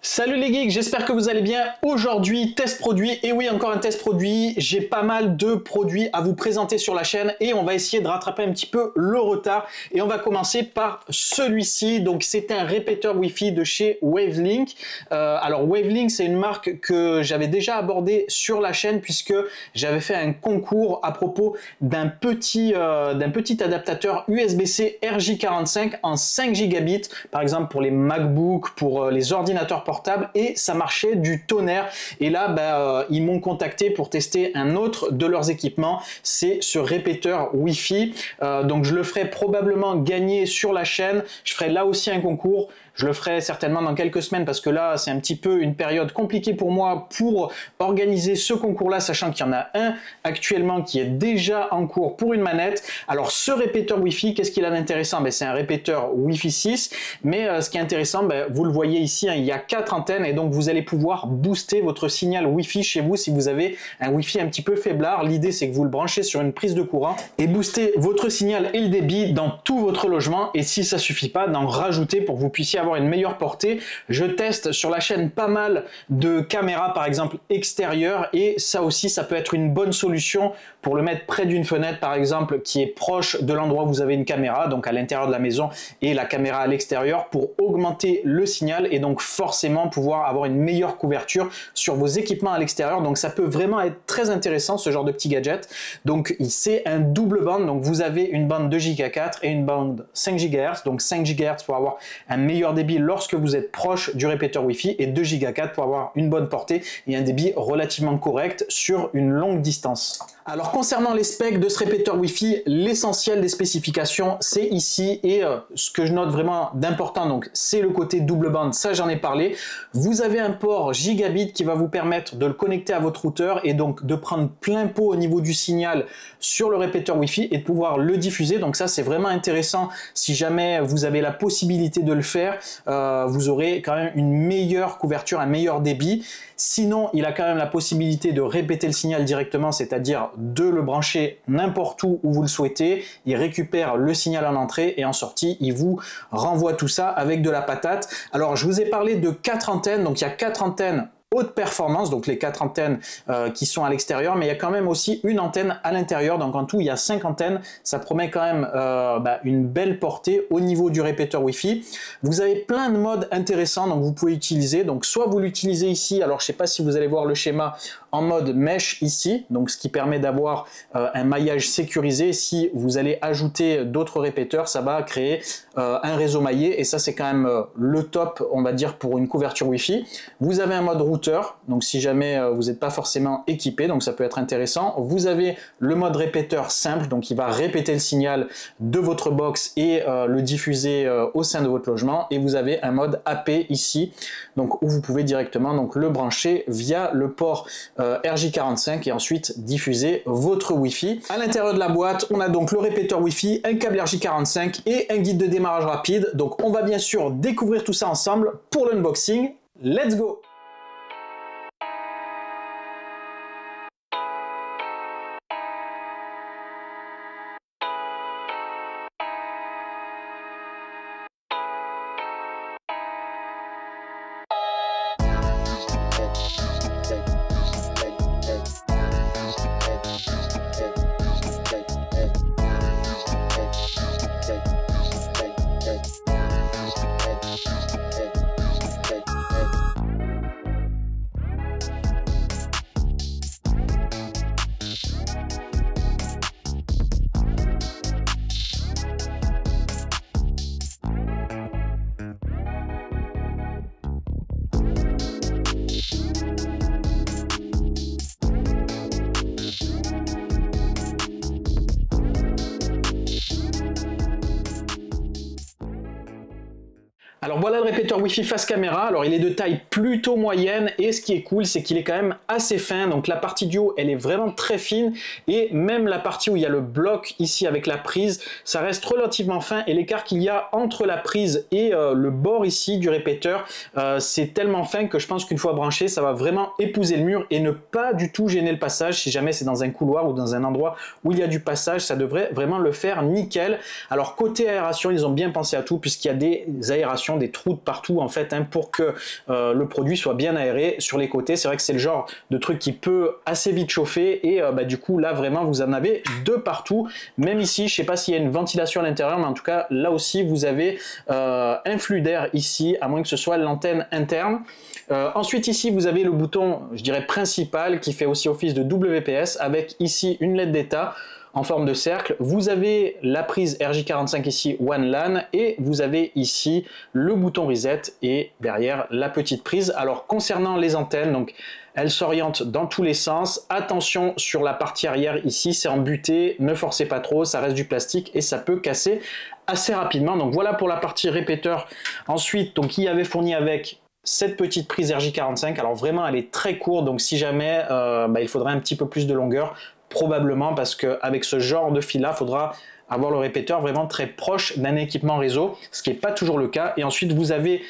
Salut les geeks, j'espère que vous allez bien. Aujourd'hui, test produit, et oui, encore un test produit. J'ai pas mal de produits à vous présenter sur la chaîne et on va essayer de rattraper un petit peu le retard. Et on va commencer par celui-ci. Donc c'est un répéteur Wi-Fi de chez Wavelink. Alors Wavelink, c'est une marque que j'avais déjà abordée sur la chaîne puisque j'avais fait un concours à propos d'un petit adaptateur USB-C RJ45 en 5 gigabits, par exemple pour les MacBook, pour les ordinateurs portable, et ça marchait du tonnerre. Et là ils m'ont contacté pour tester un autre de leurs équipements, c'est ce répéteur Wi-Fi. Donc je le ferai probablement gagner sur la chaîne. Je ferai là aussi un concours. Je le ferai certainement dans quelques semaines parce que là, c'est un petit peu une période compliquée pour moi pour organiser ce concours-là, sachant qu'il y en a un actuellement qui est déjà en cours pour une manette. Alors, ce répéteur Wi-Fi, qu'est-ce qu'il a d'intéressant? C'est un répéteur Wi-Fi 6, mais ce qui est intéressant, vous le voyez ici, il y a 4 antennes et donc vous allez pouvoir booster votre signal Wi-Fi chez vous si vous avez un Wi-Fi un petit peu faiblard. L'idée, c'est que vous le branchez sur une prise de courant et booster votre signal et le débit dans tout votre logement, et si ça suffit pas, d'en rajouter pour que vous puissiez avoir une meilleure portée. Je teste sur la chaîne pas mal de caméras par exemple extérieures, et ça aussi ça peut être une bonne solution pour le mettre près d'une fenêtre par exemple qui est proche de l'endroit où vous avez une caméra, donc à l'intérieur de la maison, et la caméra à l'extérieur, pour augmenter le signal et donc forcément pouvoir avoir une meilleure couverture sur vos équipements à l'extérieur. Donc ça peut vraiment être très intéressant ce genre de petit gadget. Donc c'est un double bande, donc vous avez une bande 2 Go 4 et une bande 5 GHz, donc 5 GHz pour avoir un meilleur débit lorsque vous êtes proche du répéteur Wi-Fi, et 2 Go 4 pour avoir une bonne portée et un débit relativement correct sur une longue distance. Alors concernant les specs de ce répéteur Wi-Fi, l'essentiel des spécifications c'est ici, et ce que je note vraiment d'important, donc c'est le côté double bande, ça j'en ai parlé. Vous avez un port gigabit qui va vous permettre de le connecter à votre routeur et donc de prendre plein pot au niveau du signal sur le répéteur Wi-Fi et de pouvoir le diffuser. Donc ça c'est vraiment intéressant si jamais vous avez la possibilité de le faire. Vous aurez quand même une meilleure couverture, un meilleur débit. Sinon, il a quand même la possibilité de répéter le signal directement, c'est-à-dire de le brancher n'importe où vous le souhaitez. Il récupère le signal en entrée et en sortie, il vous renvoie tout ça avec de la patate. Alors, je vous ai parlé de 4 antennes, donc il y a 4 antennes haute performance, donc les 4 antennes qui sont à l'extérieur, mais il y a quand même aussi une antenne à l'intérieur, donc en tout il y a 5 antennes. Ça promet quand même une belle portée au niveau du répéteur Wi-Fi. Vous avez plein de modes intéressants, donc vous pouvez utiliser, donc soit vous l'utilisez ici, alors je sais pas si vous allez voir le schéma, en mode mesh ici, donc ce qui permet d'avoir un maillage sécurisé. Si vous allez ajouter d'autres répéteurs, ça va créer un réseau maillé, et ça c'est quand même le top, on va dire, pour une couverture Wi-Fi. Vous avez un mode routeur, donc si jamais vous n'êtes pas forcément équipé, donc ça peut être intéressant. Vous avez le mode répéteur simple, donc il va répéter le signal de votre box et le diffuser au sein de votre logement, et vous avez un mode AP ici, donc où vous pouvez directement donc le brancher via le port RJ45 et ensuite diffuser votre Wi-Fi. À l'intérieur de la boîte, on a donc le répéteur Wi-Fi, un câble RJ45 et un guide de démarrage rapide. Donc on va bien sûr découvrir tout ça ensemble pour l'unboxing. Let's go! Alors voilà le répéteur Wi-Fi face caméra. Alors il est de taille plutôt moyenne, et ce qui est cool c'est qu'il est quand même assez fin. Donc la partie du haut elle est vraiment très fine, et même la partie où il y a le bloc ici avec la prise, ça reste relativement fin, et l'écart qu'il y a entre la prise et le bord ici du répéteur, c'est tellement fin que je pense qu'une fois branché ça va vraiment épouser le mur et ne pas du tout gêner le passage. Si jamais c'est dans un couloir ou dans un endroit où il y a du passage, ça devrait vraiment le faire nickel. Alors côté aération, ils ont bien pensé à tout puisqu'il y a des aérations perforations, des trous de partout en fait, hein, pour que le produit soit bien aéré sur les côtés. C'est vrai que c'est le genre de truc qui peut assez vite chauffer et du coup là vraiment vous en avez de partout. Même ici, je sais pas s'il y a une ventilation à l'intérieur, mais en tout cas là aussi vous avez un flux d'air ici, à moins que ce soit l'antenne interne. Ensuite ici vous avez le bouton, je dirais principal, qui fait aussi office de WPS, avec ici une LED d'état en forme de cercle. Vous avez la prise RJ45 ici, One LAN, et vous avez ici le bouton reset et derrière la petite prise. Alors concernant les antennes, donc elles s'orientent dans tous les sens. Attention sur la partie arrière ici, c'est en butée, ne forcez pas trop, ça reste du plastique et ça peut casser assez rapidement. Donc voilà pour la partie répéteur. Ensuite, donc il y avait fourni avec cette petite prise RJ45. Alors vraiment elle est très courte, donc si jamais il faudrait un petit peu plus de longueur, probablement, parce qu'avec ce genre de fil là, il faudra avoir le répéteur vraiment très proche d'un équipement réseau, ce qui n'est pas toujours le cas. Et ensuite vous avez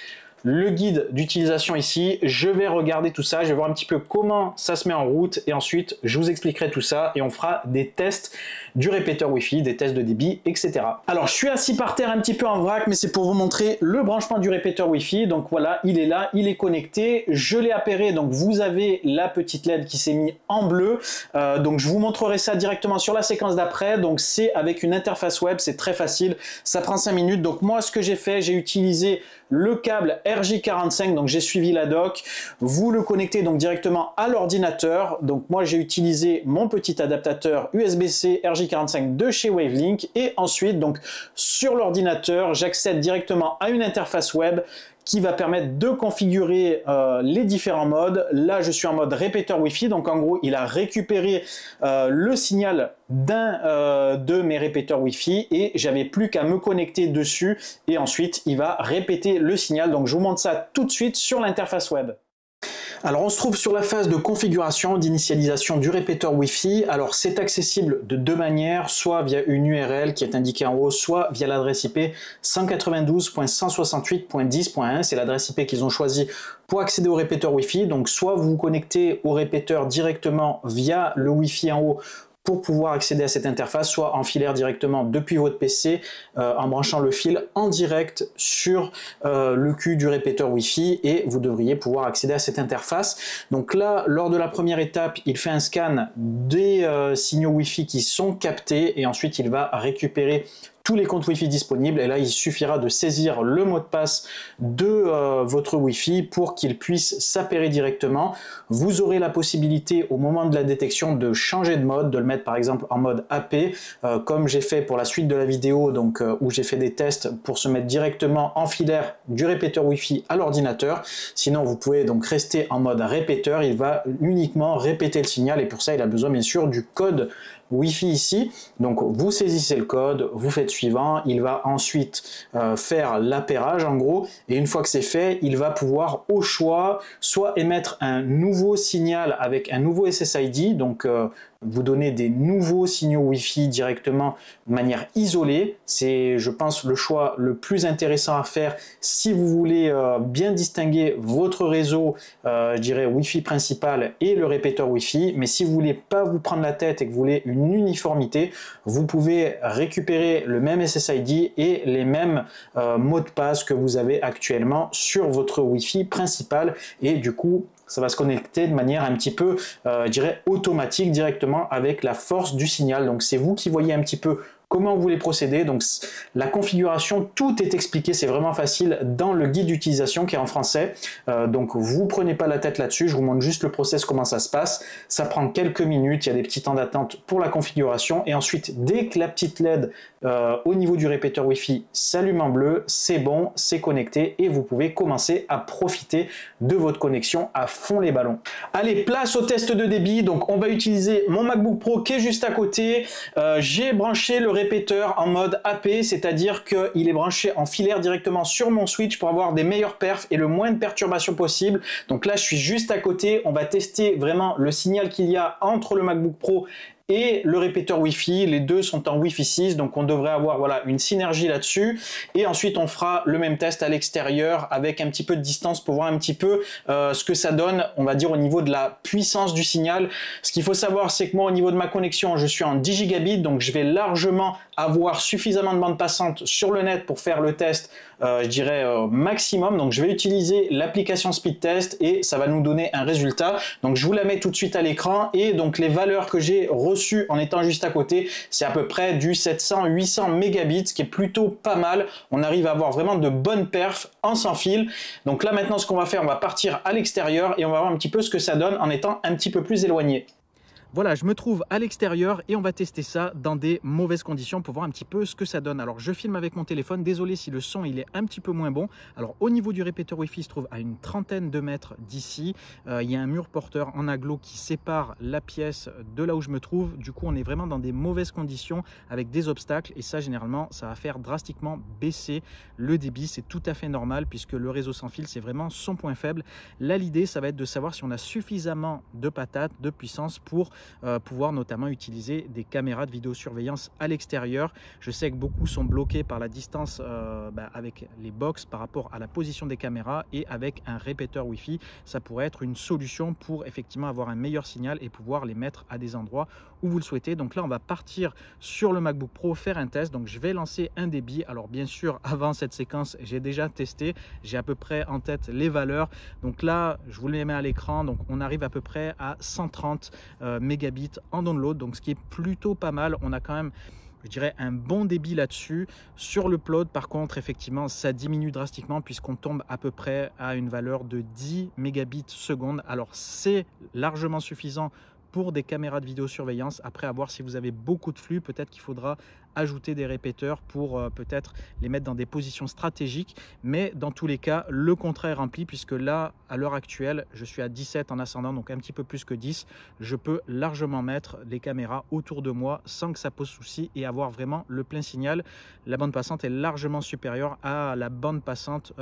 le guide d'utilisation ici. Je vais regarder tout ça, je vais voir un petit peu comment ça se met en route et ensuite je vous expliquerai tout ça et on fera des tests du répéteur Wi-Fi, des tests de débit, etc. Alors je suis assis par terre un petit peu en vrac, mais c'est pour vous montrer le branchement du répéteur Wi-Fi. Donc voilà, il est là, il est connecté, je l'ai appairé, donc vous avez la petite LED qui s'est mise en bleu. Donc je vous montrerai ça directement sur la séquence d'après. Donc c'est avec une interface web, c'est très facile, ça prend 5 minutes. Donc moi ce que j'ai fait, j'ai utilisé le câble RJ45, donc j'ai suivi la doc. Vous le connectez donc directement à l'ordinateur. Donc moi j'ai utilisé mon petit adaptateur USB-C RJ45 de chez Wavelink et ensuite donc sur l'ordinateur j'accède directement à une interface web qui va permettre de configurer les différents modes. Là, je suis en mode répéteur Wi-Fi, donc en gros, il a récupéré le signal d'un de mes répéteurs Wi-Fi et j'avais plus qu'à me connecter dessus et ensuite, il va répéter le signal. Donc, je vous montre ça tout de suite sur l'interface web. Alors on se trouve sur la phase de configuration, d'initialisation du répéteur Wi-Fi. Alors c'est accessible de deux manières, soit via une URL qui est indiquée en haut, soit via l'adresse IP 192.168.10.1. C'est l'adresse IP qu'ils ont choisi pour accéder au répéteur Wi-Fi. Donc soit vous vous connectez au répéteur directement via le Wi-Fi en haut pour pouvoir accéder à cette interface, soit en filaire directement depuis votre PC en branchant le fil en direct sur le cul du répéteur Wi-Fi et vous devriez pouvoir accéder à cette interface. Donc là, lors de la première étape, il fait un scan des signaux Wi-Fi qui sont captés et ensuite il va récupérer tous les comptes Wi-Fi disponibles et là il suffira de saisir le mot de passe de votre Wi-Fi pour qu'il puisse s'appairer directement. Vous aurez la possibilité au moment de la détection de changer de mode, de le mettre par exemple en mode AP comme j'ai fait pour la suite de la vidéo, donc où j'ai fait des tests pour se mettre directement en filaire du répéteur Wi-Fi à l'ordinateur. Sinon vous pouvez donc rester en mode répéteur, il va uniquement répéter le signal et pour ça il a besoin bien sûr du code Wi-Fi ici. Donc vous saisissez le code, vous faites suivant, il va ensuite faire l'appairage en gros et une fois que c'est fait, il va pouvoir au choix soit émettre un nouveau signal avec un nouveau SSID, donc vous donner des nouveaux signaux Wi-Fi directement de manière isolée. C'est, je pense, le choix le plus intéressant à faire si vous voulez bien distinguer votre réseau, je dirais Wi-Fi principal et le répéteur Wi-Fi. Mais si vous voulez pas vous prendre la tête et que vous voulez une uniformité, vous pouvez récupérer le même SSID et les mêmes mots de passe que vous avez actuellement sur votre Wi-Fi principal et du coup, ça va se connecter de manière un petit peu, je dirais, automatique directement avec la force du signal. Donc c'est vous qui voyez un petit peu comment vous voulez procéder. Donc la configuration, tout est expliqué, c'est vraiment facile dans le guide d'utilisation qui est en français. Donc vous prenez pas la tête là-dessus, je vous montre juste le process, comment ça se passe. Ça prend quelques minutes, il y a des petits temps d'attente pour la configuration et ensuite dès que la petite LED au niveau du répéteur Wi-Fi s'allume en bleu, c'est bon, c'est connecté et vous pouvez commencer à profiter de votre connexion à fond les ballons. Allez, place au test de débit. Donc on va utiliser mon MacBook Pro qui est juste à côté. J'ai branché le répéteur en mode AP, c'est-à-dire qu'il est branché en filaire directement sur mon switch pour avoir des meilleurs perfs et le moins de perturbations possible. Donc là je suis juste à côté, on va tester vraiment le signal qu'il y a entre le MacBook Pro et le répéteur Wi-Fi. Les deux sont en Wi-Fi 6, donc on devrait avoir voilà, une synergie là-dessus. Et ensuite, on fera le même test à l'extérieur avec un petit peu de distance pour voir un petit peu ce que ça donne, on va dire, au niveau de la puissance du signal. Ce qu'il faut savoir, c'est que moi, au niveau de ma connexion, je suis en 10 gigabits, donc je vais largement avoir suffisamment de bande passante sur le net pour faire le test, je dirais, maximum. Donc je vais utiliser l'application Speed Test et ça va nous donner un résultat. Donc je vous la mets tout de suite à l'écran et donc les valeurs que j'ai reçues en étant juste à côté, c'est à peu près du 700-800 mégabits, ce qui est plutôt pas mal. On arrive à avoir vraiment de bonnes perfs en sans fil. Donc là maintenant, ce qu'on va faire, on va partir à l'extérieur et on va voir un petit peu ce que ça donne en étant un petit peu plus éloigné. Voilà, je me trouve à l'extérieur et on va tester ça dans des mauvaises conditions pour voir un petit peu ce que ça donne. Alors, je filme avec mon téléphone. Désolé si le son il est un petit peu moins bon. Alors, au niveau du répéteur Wi-Fi, il se trouve à une trentaine de mètres d'ici. Il y a un mur porteur en aglo qui sépare la pièce de là où je me trouve. Du coup, on est vraiment dans des mauvaises conditions avec des obstacles. Et ça, généralement, ça va faire drastiquement baisser le débit. C'est tout à fait normal puisque le réseau sans fil, c'est vraiment son point faible. Là, l'idée, ça va être de savoir si on a suffisamment de patates, de puissance pour pouvoir notamment utiliser des caméras de vidéosurveillance à l'extérieur. Je sais que beaucoup sont bloqués par la distance avec les box par rapport à la position des caméras, et avec un répéteur Wi-Fi, ça pourrait être une solution pour effectivement avoir un meilleur signal et pouvoir les mettre à des endroits où vous le souhaitez. Donc là, on va partir sur le MacBook Pro faire un test. Donc je vais lancer un débit. Alors bien sûr, avant cette séquence, j'ai déjà testé. J'ai à peu près en tête les valeurs. Donc là, je vous les mets à l'écran. Donc on arrive à peu près à 130 mégabits en download. Donc ce qui est plutôt pas mal. On a quand même, je dirais, un bon débit là-dessus. Sur le upload, par contre, effectivement, ça diminue drastiquement puisqu'on tombe à peu près à une valeur de 10 mégabits seconde. Alors, c'est largement suffisant pour des caméras de vidéosurveillance. Après, à voir si vous avez beaucoup de flux, peut-être qu'il faudra ajouter des répéteurs pour peut-être les mettre dans des positions stratégiques. Mais dans tous les cas, le contrat est rempli puisque là, à l'heure actuelle, je suis à 17 en ascendant, donc un petit peu plus que 10. Je peux largement mettre les caméras autour de moi sans que ça pose souci et avoir vraiment le plein signal. La bande passante est largement supérieure à la bande passante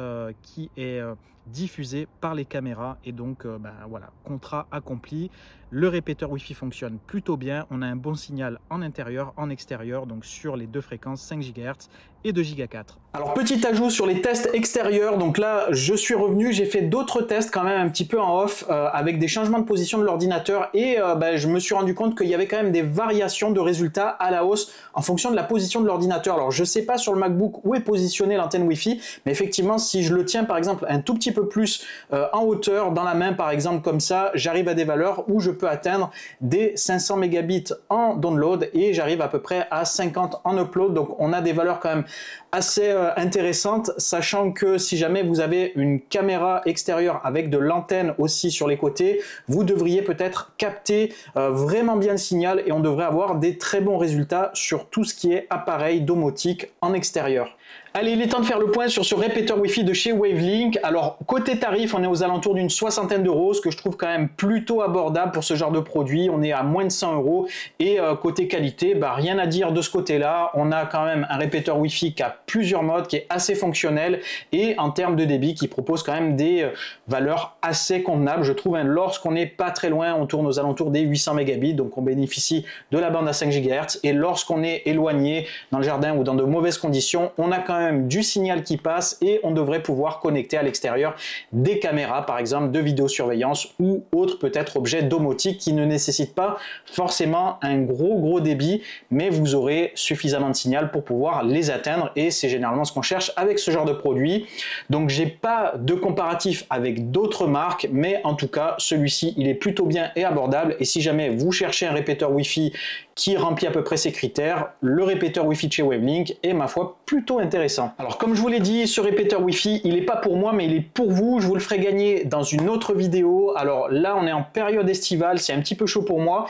qui est diffusée par les caméras. Et donc, voilà, contrat accompli. Le répéteur Wi-Fi fonctionne plutôt bien. On a un bon signal en intérieur, en extérieur, donc sur les deux fréquences 5 GHz et 2 Go 4. Alors, petit ajout sur les tests extérieurs. Donc là, je suis revenu, j'ai fait d'autres tests quand même un petit peu en off avec des changements de position de l'ordinateur et je me suis rendu compte qu'il y avait quand même des variations de résultats à la hausse en fonction de la position de l'ordinateur. Alors, je ne sais pas sur le MacBook où est positionnée l'antenne Wi-Fi, mais effectivement, si je le tiens par exemple un tout petit peu plus en hauteur, dans la main par exemple comme ça, j'arrive à des valeurs où je peux atteindre des 500 mégabits en download et j'arrive à peu près à 50 en upload. Donc, on a des valeurs quand même assez intéressantes, sachant que si jamais vous avez une caméra extérieure avec de l'antenne aussi sur les côtés, vous devriez peut-être capter vraiment bien le signal et on devrait avoir des très bons résultats sur tout ce qui est appareil domotique en extérieur. Allez, il est temps de faire le point sur ce répéteur Wi-Fi de chez Wavelink. Alors, côté tarif, on est aux alentours d'une soixantaine d'euros, ce que je trouve quand même plutôt abordable pour ce genre de produit. On est à moins de 100 euros. Et côté qualité, rien à dire de ce côté-là. On a quand même un répéteur Wi-Fi qui a plusieurs modes, qui est assez fonctionnel et en termes de débit, qui propose quand même des valeurs assez convenables. Je trouve, lorsqu'on n'est pas très loin, on tourne aux alentours des 800 mégabits, donc on bénéficie de la bande à 5 GHz. Et lorsqu'on est éloigné dans le jardin ou dans de mauvaises conditions, on a quand même du signal qui passe et on devrait pouvoir connecter à l'extérieur des caméras par exemple de vidéosurveillance ou autres peut-être objets domotiques qui ne nécessitent pas forcément un gros débit, mais vous aurez suffisamment de signal pour pouvoir les atteindre et c'est généralement ce qu'on cherche avec ce genre de produit. Donc j'ai pas de comparatif avec d'autres marques, mais en tout cas celui-ci il est plutôt bien et abordable et si jamais vous cherchez un répéteur Wi-Fi qui remplit à peu près ces critères, le répéteur Wi-Fi de chez Wavelink est ma foi plutôt intéressant. Alors comme je vous l'ai dit, ce répéteur Wi-Fi, il n'est pas pour moi mais il est pour vous, je vous le ferai gagner dans une autre vidéo. Alors là on est en période estivale, c'est un petit peu chaud pour moi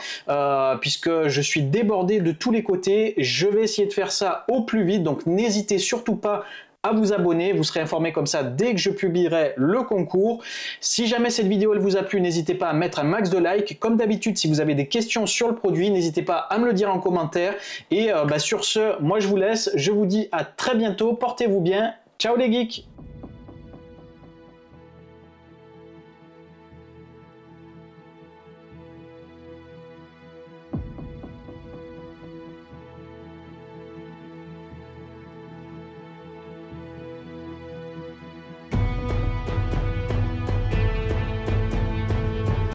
puisque je suis débordé de tous les côtés, je vais essayer de faire ça au plus vite, donc n'hésitez surtout pas à vous abonner, vous serez informé comme ça dès que je publierai le concours. Si jamais cette vidéo elle vous a plu, n'hésitez pas à mettre un max de likes. Comme d'habitude, si vous avez des questions sur le produit, n'hésitez pas à me le dire en commentaire. Et sur ce, moi je vous laisse, je vous dis à très bientôt, portez-vous bien, ciao les geeks!